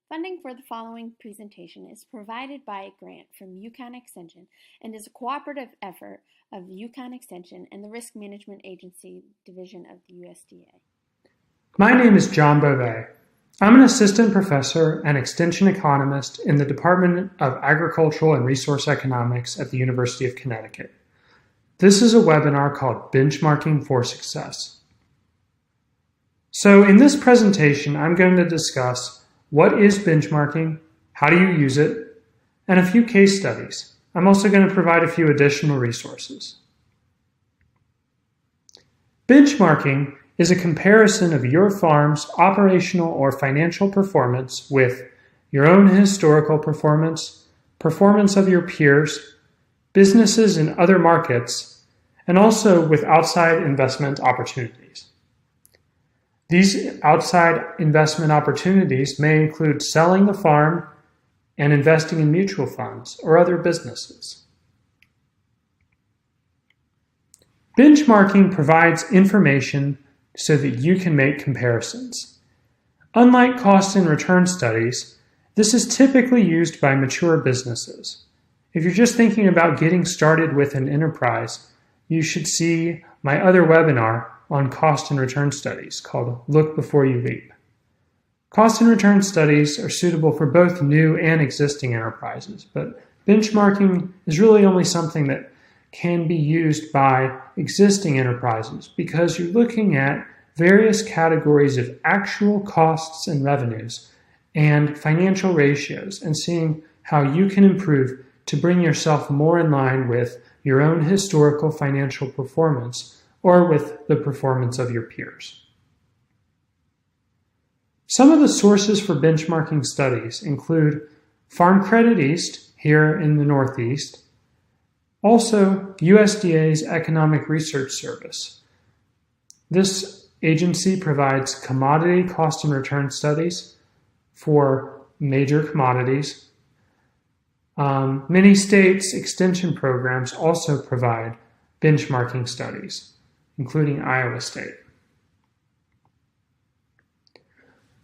Funding for the following presentation is provided by a grant from UConn Extension and is a cooperative effort of UConn Extension and the Risk Management Agency Division of the USDA. My name is John Bovay. I'm an assistant professor and extension economist in the Department of Agricultural and Resource Economics at the University of Connecticut. This is a webinar called Benchmarking for Success. So in this presentation, I'm going to discuss what is benchmarking, how do you use it, and a few case studies. I'm also going to provide a few additional resources. Benchmarking is a comparison of your farm's operational or financial performance with your own historical performance, performance of your peers, businesses in other markets, and also with outside investment opportunities. These outside investment opportunities may include selling the farm and investing in mutual funds or other businesses. Benchmarking provides information so that you can make comparisons. Unlike cost and return studies, this is typically used by mature businesses. If you're just thinking about getting started with an enterprise, you should see my other webinar on cost and return studies called Look Before You Leap. Cost and return studies are suitable for both new and existing enterprises, but benchmarking is really only something that can be used by existing enterprises because you're looking at various categories of actual costs and revenues and financial ratios and seeing how you can improve to bring yourself more in line with your own historical financial performance or with the performance of your peers. Some of the sources for benchmarking studies include Farm Credit East here in the Northeast, also USDA's Economic Research Service. This agency provides commodity cost and return studies for major commodities. Many states' extension programs also provide benchmarking studies, including Iowa State.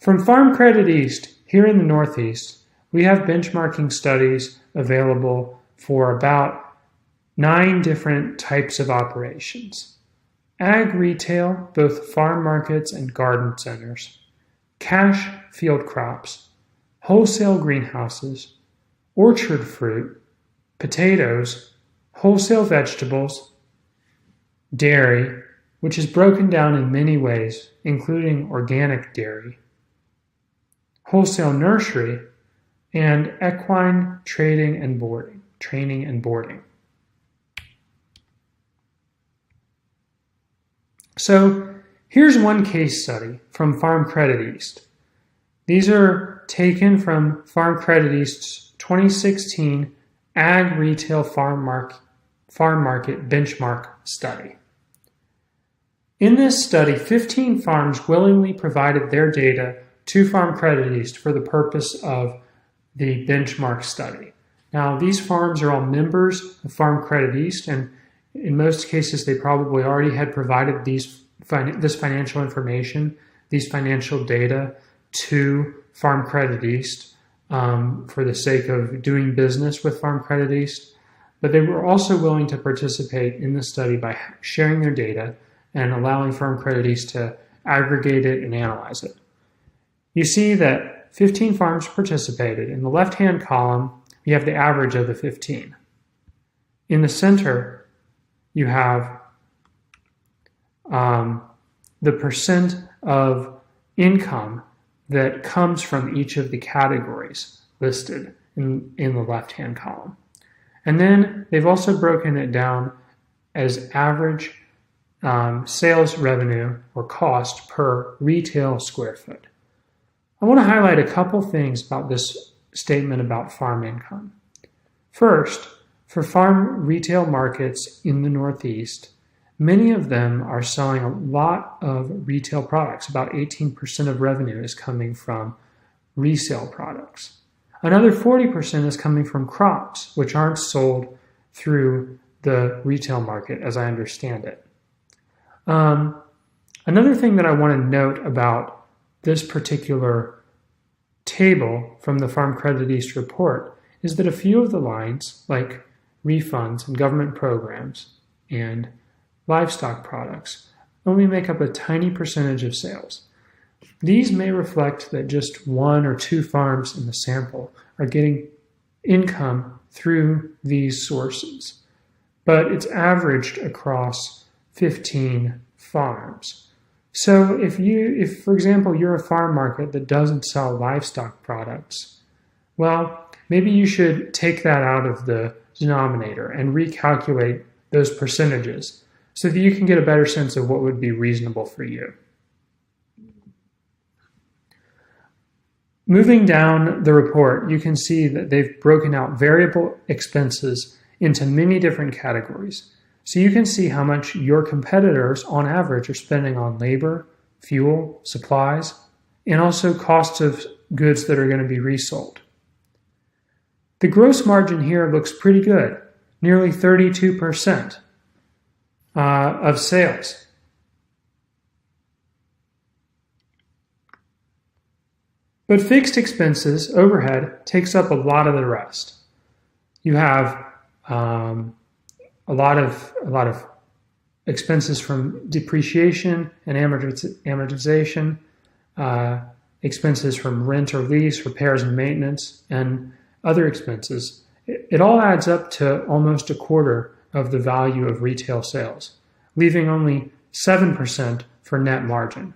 From Farm Credit East, here in the Northeast, we have benchmarking studies available for about 9 different types of operations. Ag retail, both farm markets and garden centers, cash field crops, wholesale greenhouses, orchard fruit, potatoes, wholesale vegetables, dairy, which is broken down in many ways, including organic dairy, wholesale nursery, and equine training and boarding. So here's one case study from Farm Credit East. These are taken from Farm Credit East's 2016 Ag Retail Farm Market Benchmark Study. In this study, 15 farms willingly provided their data to Farm Credit East for the purpose of the benchmark study. Now, these farms are all members of Farm Credit East, and in most cases, they probably already had provided this financial information, these financial data to Farm Credit East for the sake of doing business with Farm Credit East. But they were also willing to participate in the study by sharing their data and allowing Farm Credit East to aggregate it and analyze it. You see that 15 farms participated. In the left-hand column, you have the average of the 15. In the center, you have the percent of income that comes from each of the categories listed in the left-hand column. And then they've also broken it down as average sales revenue or cost per retail square foot. I want to highlight a couple things about this statement about farm income. First, for farm retail markets in the Northeast, many of them are selling a lot of retail products. About 18% of revenue is coming from resale products. Another 40% is coming from crops, which aren't sold through the retail market, as I understand it. Another thing that I want to note about this particular table from the Farm Credit East report is that a few of the lines, like refunds and government programs and livestock products, only make up a tiny percentage of sales. These may reflect that just one or two farms in the sample are getting income through these sources, but it's averaged across 15 farms. So if for example, you're a farm market that doesn't sell livestock products, well, maybe you should take that out of the denominator and recalculate those percentages so that you can get a better sense of what would be reasonable for you. Moving down the report, you can see that they've broken out variable expenses into many different categories. So you can see how much your competitors on average are spending on labor, fuel, supplies, and also costs of goods that are going to be resold. The gross margin here looks pretty good, nearly 32% of sales. But fixed expenses, overhead, takes up a lot of the rest. You have a lot of expenses from depreciation and amortization, expenses from rent or lease, repairs and maintenance, and other expenses. It all adds up to almost a quarter of the value of retail sales, leaving only 7% for net margin.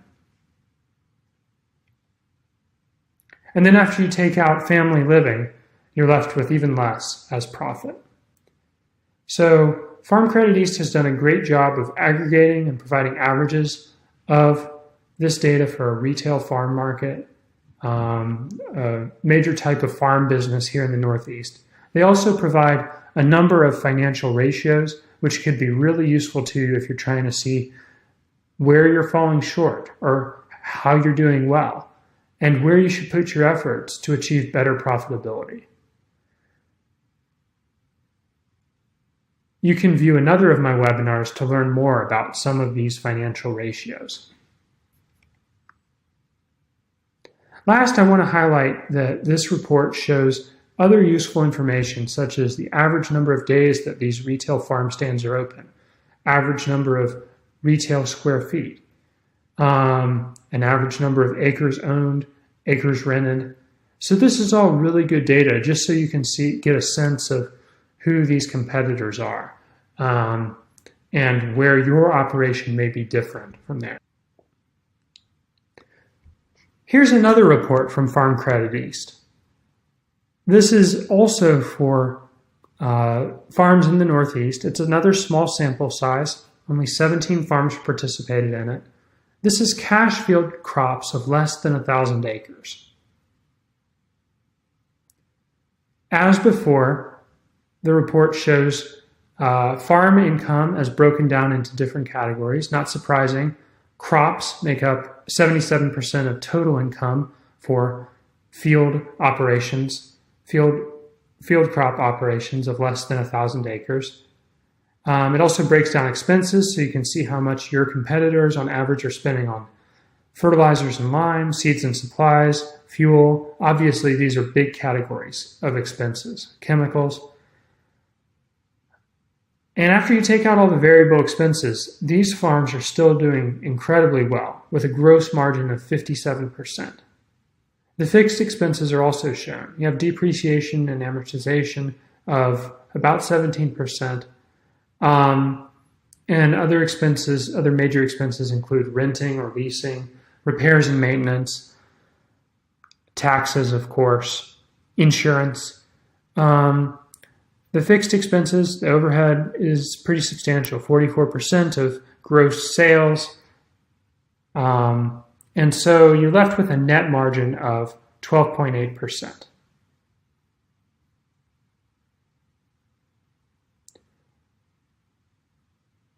And then after you take out family living, you're left with even less as profit. So Farm Credit East has done a great job of aggregating and providing averages of this data for a retail farm market, a major type of farm business here in the Northeast. They also provide a number of financial ratios, which could be really useful to you if you're trying to see where you're falling short or how you're doing well, and where you should put your efforts to achieve better profitability. You can view another of my webinars to learn more about some of these financial ratios. Last, I want to highlight that this report shows other useful information, such as the average number of days that these retail farm stands are open, average number of retail square feet, an average number of acres owned, acres rented. So this is all really good data, just so you can get a sense of who these competitors are, and where your operation may be different from theirs. Here's another report from Farm Credit East. This is also for farms in the Northeast. It's another small sample size. Only 17 farms participated in it. This is cash field crops of less than 1,000 acres. As before, the report shows farm income as broken down into different categories. Not surprising, crops make up 77% of total income for field operations, field crop operations of less than 1,000 acres. It also breaks down expenses, so you can see how much your competitors on average are spending on fertilizers and lime, seeds and supplies, fuel. Obviously, these are big categories of expenses, chemicals. And after you take out all the variable expenses, these farms are still doing incredibly well, with a gross margin of 57%. The fixed expenses are also shown. You have depreciation and amortization of about 17%. And other expenses, other major expenses include renting or leasing, repairs and maintenance, taxes, of course, insurance. The fixed expenses, the overhead is pretty substantial, 44% of gross sales. And so you're left with a net margin of 12.8%.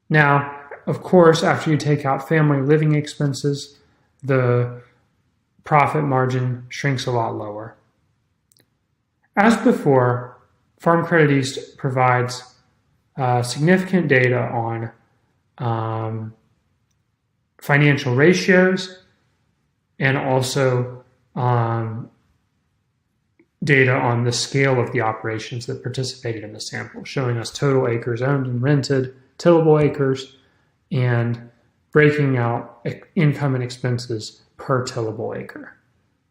Now, of course, after you take out family living expenses, the profit margin shrinks a lot lower. As before, Farm Credit East provides significant data on financial ratios and also data on the scale of the operations that participated in the sample, showing us total acres owned and rented, tillable acres, and breaking out income and expenses per tillable acre.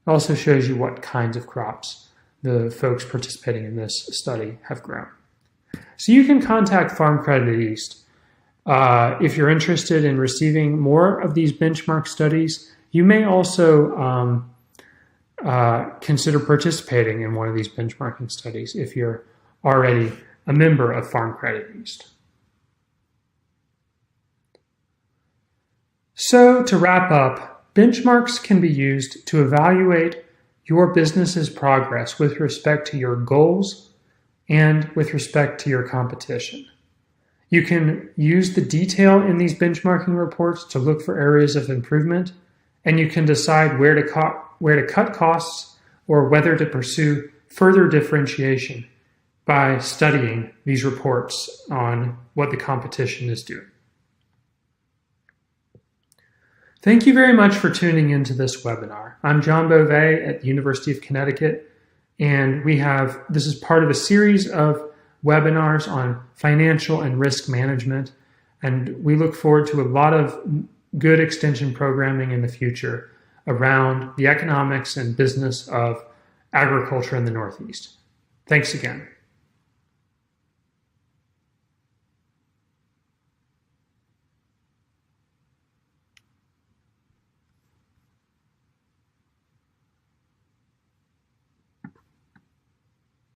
It also shows you what kinds of crops the folks participating in this study have grown. So you can contact Farm Credit East. If you're interested in receiving more of these benchmark studies, you may also consider participating in one of these benchmarking studies if you're already a member of Farm Credit East. So to wrap up, benchmarks can be used to evaluate your business's progress with respect to your goals and with respect to your competition. You can use the detail in these benchmarking reports to look for areas of improvement, and you can decide where to cut costs or whether to pursue further differentiation by studying these reports on what the competition is doing. Thank you very much for tuning into this webinar. I'm John Bovay at the University of Connecticut, and this is part of a series of webinars on financial and risk management, and we look forward to a lot of good extension programming in the future around the economics and business of agriculture in the Northeast. Thanks again.